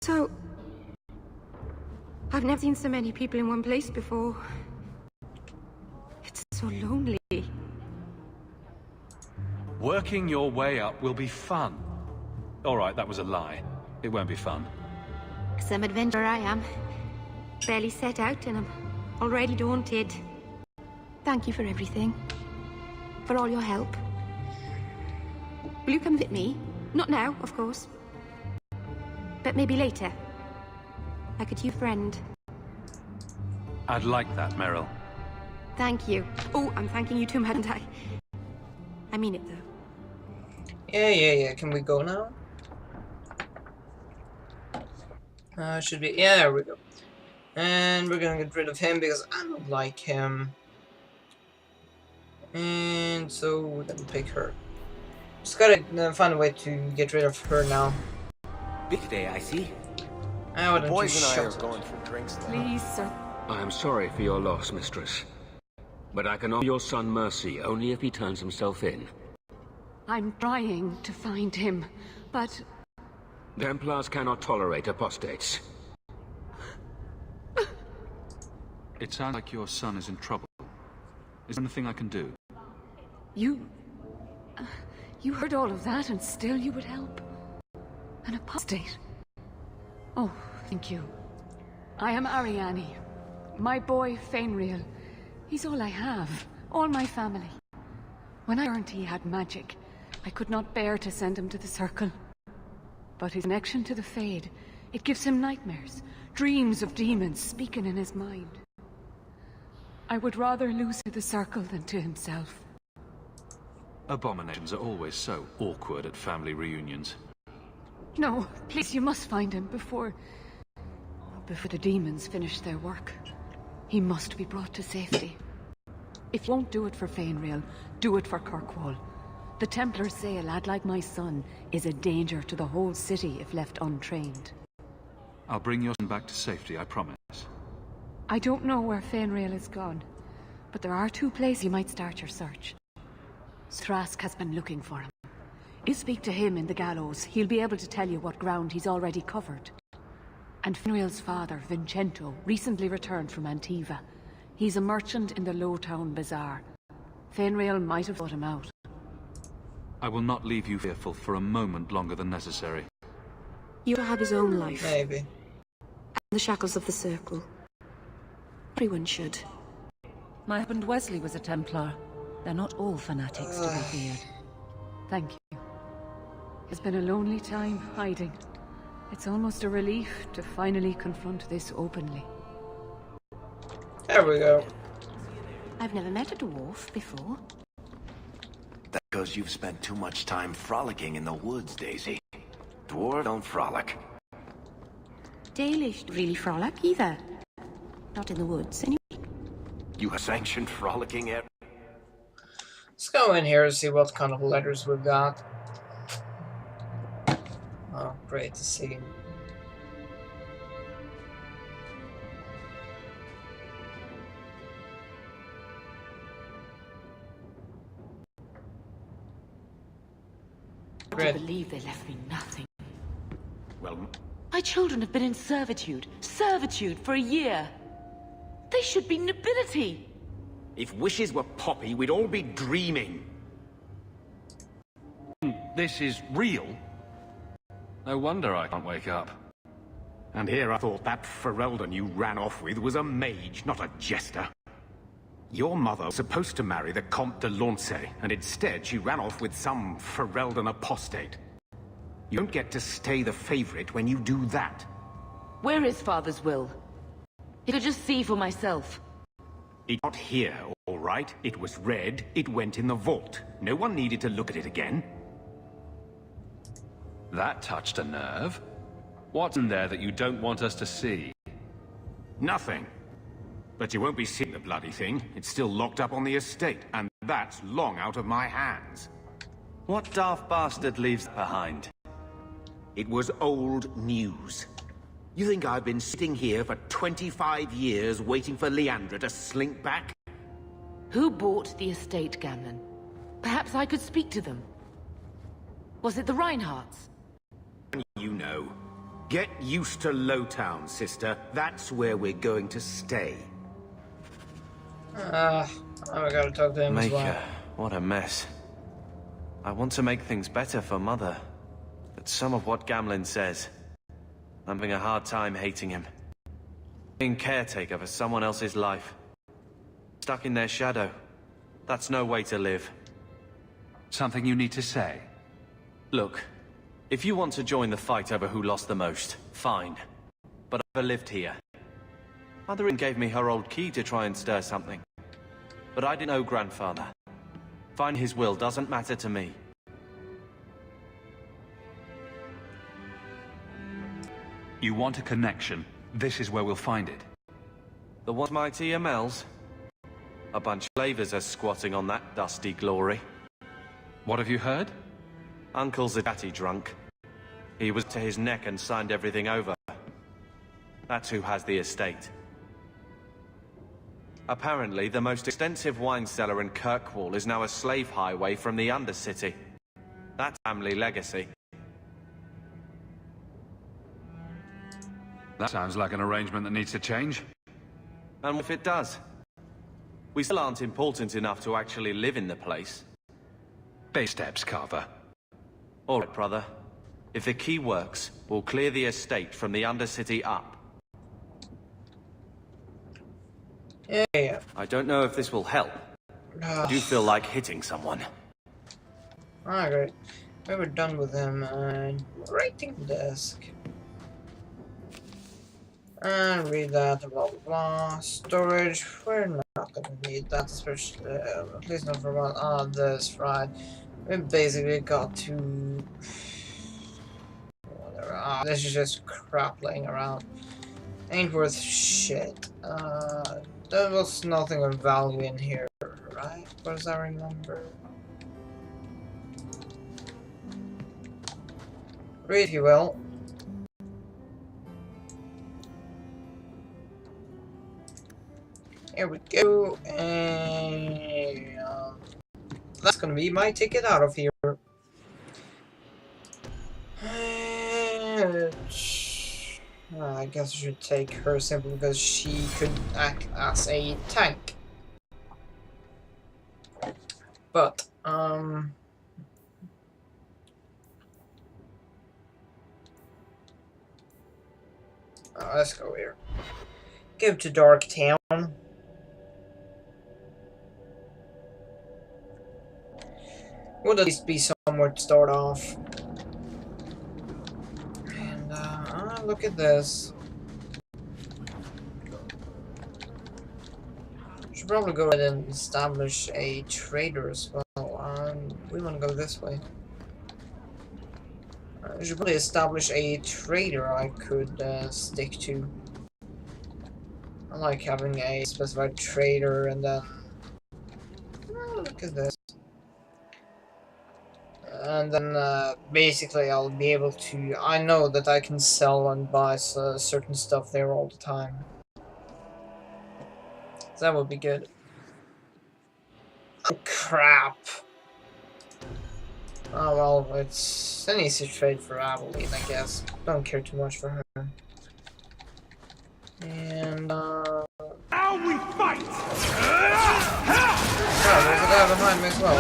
So... I've never seen so many people in one place before. It's so lonely. Working your way up will be fun. Alright, that was a lie. It won't be fun. Some adventurer I am. Barely set out and I'm already daunted. Thank you for everything. For all your help. Will you come with me? Not now, of course. But maybe later. I could use a friend. I'd like that, Meryl. Thank you. Oh, I'm thanking you too, hadn't I? I mean it, though. Yeah. Can we go now? Should be. Yeah, there we go. And we're gonna get rid of him because I don't like him. And so we're gonna pick her. Just gotta find a way to get rid of her now. Big day, I see. The boys and I are going for drinks now. Please, sir. I am sorry for your loss, mistress. But I can offer your son mercy only if he turns himself in. I'm trying to find him, but... Templars cannot tolerate apostates. It sounds like your son is in trouble. Is there anything I can do? You heard all of that and still you would help? An apostate? Oh, thank you. I am Ariane. My boy, Fainriel. He's all I have. All my family. When I learned he had magic, I could not bear to send him to the Circle. But his connection to the Fade, it gives him nightmares. Dreams of demons speaking in his mind. I would rather lose to the Circle than to himself. Abominations are always so awkward at family reunions. No, please, you must find him before the demons finish their work. He must be brought to safety. If you won't do it for Fainriel, do it for Kirkwall. The Templars say a lad like my son is a danger to the whole city if left untrained. I'll bring your son back to safety, I promise. I don't know where Fainriel is gone, but there are 2 places you might start your search. Thrask has been looking for him. If you speak to him in the gallows, he'll be able to tell you what ground he's already covered. And Fainriel's father, Vincento, recently returned from Antiva. He's a merchant in the Lowtown Bazaar. Fainriel might have bought him out. I will not leave you fearful for a moment longer than necessary. You have his own life. Maybe. And the shackles of the Circle. Everyone should. My husband Wesley was a Templar. They're not all fanatics to be feared. Thank you. It's been a lonely time hiding. It's almost a relief to finally confront this openly. There we go. I've never met a dwarf before. That's because you've spent too much time frolicking in the woods, Daisy. Dwarves don't frolic. Dalish don't really frolic either. Not in the woods, anyway. You have sanctioned frolicking yet? Let's go in here and see what kind of letters we've got. Oh, great to see. I believe they left me nothing. Well, My children have been in servitude for a year. They should be nobility. if wishes were poppy, we'd all be dreaming. This is real? No wonder I can't wake up. And here I thought that Ferelden you ran off with was a mage, not a jester. Your mother was supposed to marry the Comte de Launcey, and instead she ran off with some Ferelden apostate. You don't get to stay the favorite when you do that. Where is Father's will? I could just see for myself. It's not here, all right? It was read, it went in the vault. No one needed to look at it again. That touched a nerve. What's in there that you don't want us to see? Nothing. But you won't be seeing the bloody thing. It's still locked up on the estate, and that's long out of my hands. What daft bastard leaves behind? It was old news. You think I've been sitting here for 25 years waiting for Leandra to slink back? Who bought the estate, Gamlen? Perhaps I could speak to them. Was it the Reinhardts? You know. Get used to Lowtown, sister. That's where we're going to stay. I gotta talk to him as well. Maker, what a mess. I want to make things better for Mother, but some of what Gamlin says, I'm having a hard time hating him. Being caretaker for someone else's life. Stuck in their shadow. That's no way to live. Something you need to say? Look, if you want to join the fight over who lost the most, fine. But I've never lived here. Mother gave me her old key to try and stir something. But I didn't know Grandfather. Find his will doesn't matter to me. You want a connection? This is where we'll find it. The ones mighty Mel's? A bunch of slavers are squatting on that dusty glory. What have you heard? Uncle's a tatty drunk. He was to his neck and signed everything over. That's who has the estate. Apparently, the most extensive wine cellar in Kirkwall is now a slave highway from the Undercity. That's family legacy. That sounds like an arrangement that needs to change. And if it does? We still aren't important enough to actually live in the place. Baby steps, Carver. All right, brother. If the key works, we'll clear the estate from the Undercity up. Yeah. I don't know if this will help. I do feel like hitting someone. Alright, we were done with him, and writing desk. And read that, blah blah blah. Storage, we're not gonna need that, especially, at least not for one. Ah, this, right. We basically got to... whatever. Ah, this is just crap laying around. Ain't worth shit. There was nothing of value in here, right? What does I remember? Read, if you will. Here we go, and that's gonna be my ticket out of here. I guess I should take her simply because she could act as a tank. But, let's go here. Go to Dark Town. Would at least be somewhere to start off. And, look at this. Should probably go ahead and establish a trader as well. We want to go this way. I should probably establish a trader I could stick to. I like having a specified trader, and then look at this. And then basically I'll be able to... I know that I can sell and buy certain stuff there all the time. So that would be good. Oh, crap. Oh well, it's an easy trade for Aveline, I guess. Don't care too much for her. And now we fight! Oh, there's a guy behind me as well.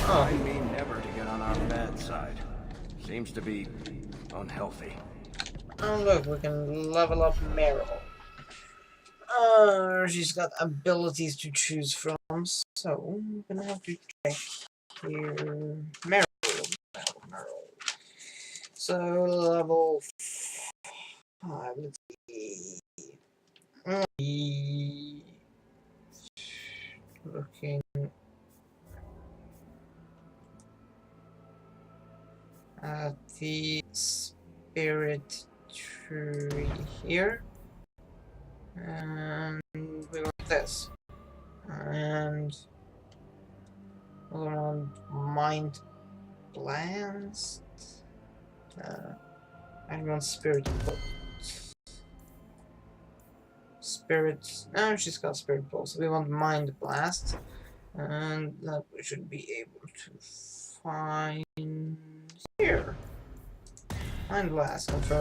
Oh. I mean never to get on our bad side. Seems to be unhealthy. Oh look, we can level up Meryl. She's got abilities to choose from, so I'm gonna have to check here. Meryl. So level 5. Let's see. Looking at the spirit tree here, and we want this, and we want mind blast. I want spirit bolt. Spirit. No, she's got spirit bolt. So we want mind blast, and that we should be able to find here. Behind glass, confirmed.